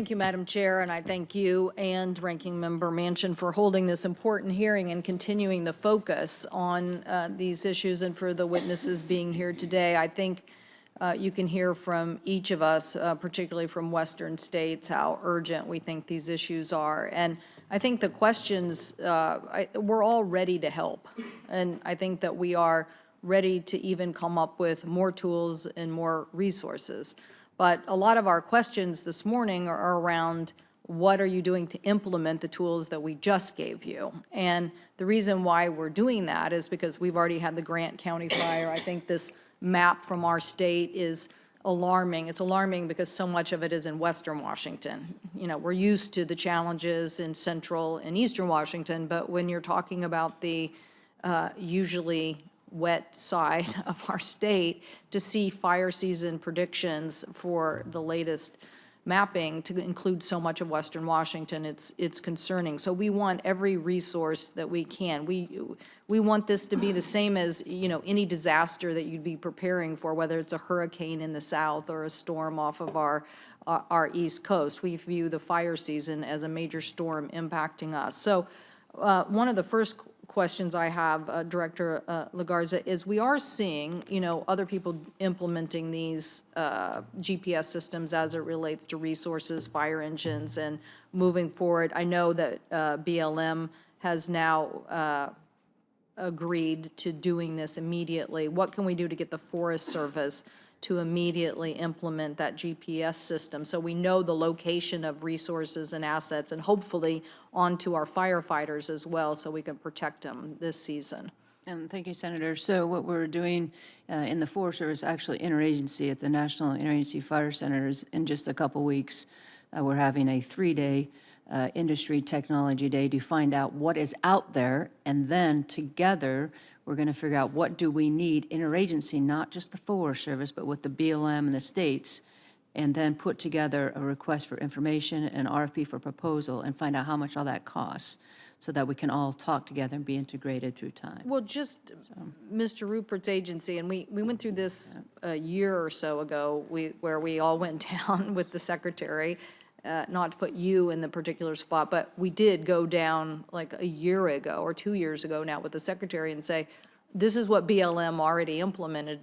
Thank you, Madam Chair, and I thank you and Ranking Member Manchin for holding this important hearing and continuing the focus on these issues and for the witnesses being here today. I think you can hear from each of us, particularly from Western states, how urgent we think these issues are. And I think the questions, we're all ready to help. And I think that we are ready to even come up with more tools and more resources. But a lot of our questions this morning are around what are you doing to implement the tools that we just gave you? And the reason why we're doing that is because we've already had the Grant County fire. I think this map from our state is alarming. It's alarming because so much of it is in Western Washington. You know, we're used to the challenges in Central and Eastern Washington, but when you're talking about the usually wet side of our state, to see fire season predictions for the latest mapping to include so much of Western Washington, it's concerning. So we want every resource that we can. We want this to be the same as, you know, any disaster that you'd be preparing for, whether it's a hurricane in the south or a storm off of our East Coast. We view the fire season as a major storm impacting us. So one of the first questions I have, Director Legarza, is we are seeing, you know, other people implementing these GPS systems as it relates to resources, fire engines, and moving forward. I know that BLM has now agreed to doing this immediately. What can we do to get the Forest Service to immediately implement that GPS system so we know the location of resources and assets, and hopefully onto our firefighters as well so we can protect them this season? Thank you, Senator. So what we're doing in the Forest Service, actually interagency at the National Interagency Fire Centers, in just a couple weeks, we're having a 3-day industry technology day to find out what is out there, and then together we're going to figure out what do we need interagency, not just the Forest Service, but with the BLM and the states, and then put together a request for information and RFP for proposal and find out how much all that costs so that we can all talk together and be integrated through time. Well, just Mr. Rupert's agency, and we went through this a year or so ago, where we all went down with the secretary, not to put you in the particular spot, but we did go down like a year ago or 2 years ago now with the secretary and say, this is what BLM already implemented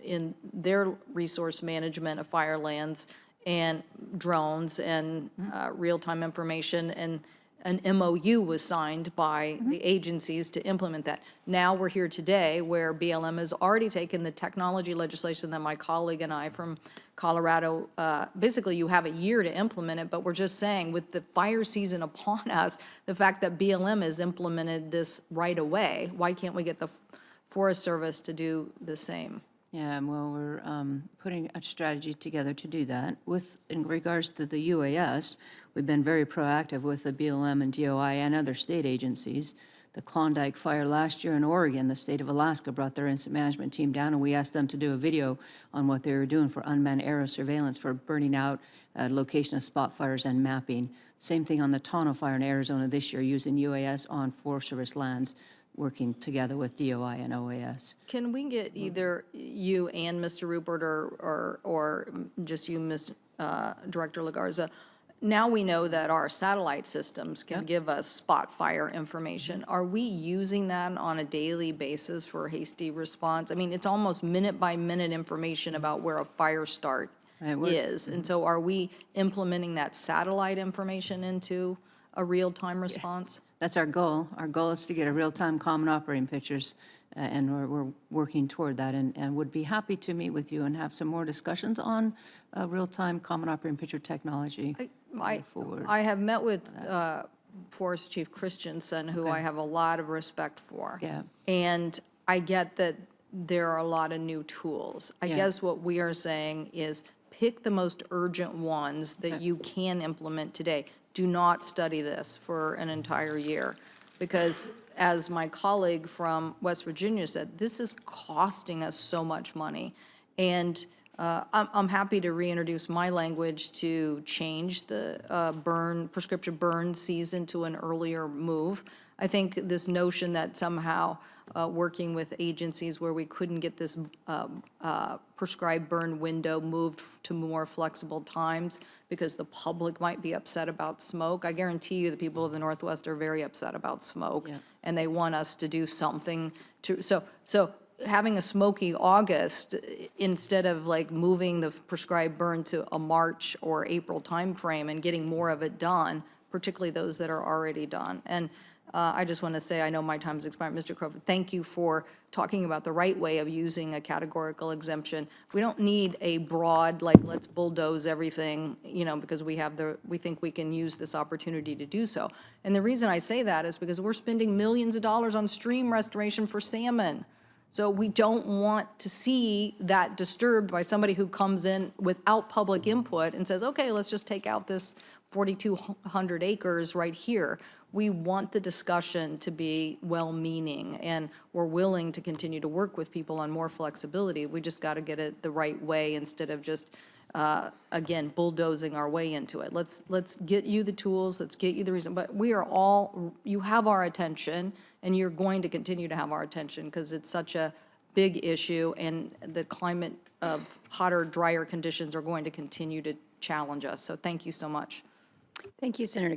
in their resource management of fire lands and drones and real-time information, and an MOU was signed by the agencies to implement that. Now we're here today where BLM has already taken the technology legislation that my colleague and I from Colorado, basically you have a year to implement it, but we're just saying with the fire season upon us, the fact that BLM has implemented this right away, why can't we get the Forest Service to do the same? Yeah, well, we're putting a strategy together to do that. In regards to the UAS, we've been very proactive with the BLM and DOI and other state agencies. The Klondike fire last year in Oregon, the state of Alaska brought their incident management team down, and we asked them to do a video on what they were doing for unmanned aerial surveillance for burning out location of spot fires and mapping. Same thing on the Tono fire in Arizona this year, using UAS on Forest Service lands, working together with DOI and OAS. Can we get either you and Mr. Rupert or just you, Director Legarza? Now we know that our satellite systems can give us spot fire information. Are we using that on a daily basis for hasty response? I mean, it's almost minute by minute information about where a fire start is. And so are we implementing that satellite information into a real-time response? That's our goal. Our goal is to get a real-time common operating pictures, and we're working toward that, and would be happy to meet with you and have some more discussions on real-time common operating picture technology forward. I have met with Forest Chief Christensen, who I have a lot of respect for. Yeah. And I get that there are a lot of new tools. I guess what we are saying is pick the most urgent ones that you can implement today. Do not study this for an entire year, because as my colleague from West Virginia said, this is costing us so much money. And I'm happy to reintroduce my language to change the prescriptive burn season to an earlier move. I think this notion that somehow working with agencies where we couldn't get this prescribed burn window moved to more flexible times because the public might be upset about smoke. I guarantee you the people of the Northwest are very upset about smoke, and they want us to do something to, so having a smoky August instead of like moving the prescribed burn to a March or April timeframe and getting more of it done, particularly those that are already done. And I just want to say, I know my time's expired, Mr. Crowfoot, thank you for talking about the right way of using a categorical exemption. We don't need a broad, like, let's bulldoze everything, you know, because we think we can use this opportunity to do so. And the reason I say that is because we're spending millions of dollars on stream restoration for salmon. So we don't want to see that disturbed by somebody who comes in without public input and says, okay, let's just take out this 4,200 acres right here. We want the discussion to be well-meaning, and we're willing to continue to work with people on more flexibility. We just got to get it the right way instead of just, again, bulldozing our way into it. Let's get you the tools, let's get you the reason, but we are all, you have our attention, and you're going to continue to have our attention because it's such a big issue, and the climate of hotter, drier conditions are going to continue to challenge us. So thank you so much. Thank you, Senator